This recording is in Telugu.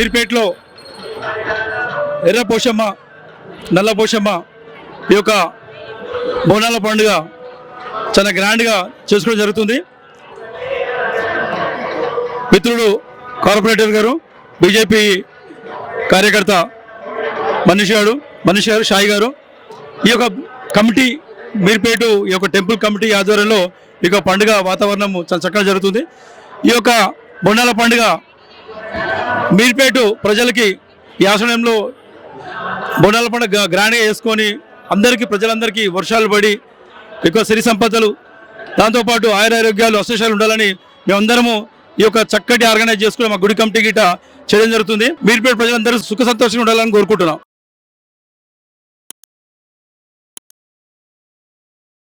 మీర్పేటలో ఎర్ర పోషమ్మ నల్ల పోషమ్మ ఈ యొక్క బోనాల పండుగ చాలా గ్రాండ్గా చేసుకోవడం జరుగుతుంది. మిత్రుడు కార్పొరేటర్ గారు, బీజేపీ కార్యకర్త మనీష్ గారు, షాయి గారు, ఈ యొక్క కమిటీ మీర్పేట ఈ యొక్క టెంపుల్ కమిటీ ఆధ్వర్యంలో ఈ యొక్క పండుగ వాతావరణం చాలా చక్కగా జరుగుతుంది. ఈ యొక్క బోనాల పండుగ మీర్పేట ప్రజలకి ఈ ఆశ్రమంలో బోనాల పండుగ గ్రాండ్గా చేసుకొని ప్రజలందరికీ వర్షాలు పడి ఎక్కువ సిరి సంపదలు, దాంతోపాటు ఆయురారోగ్యాలు అశేషాలు ఉండాలని మేమందరము ఈ యొక్క చక్కటి ఆర్గనైజ్ చేసుకుని మా గుడి కమిటీ గిట చేయడం జరుగుతుంది. మీర్పేట ప్రజలందరూ సుఖ సంతోషంగా ఉండాలని కోరుకుంటున్నాం.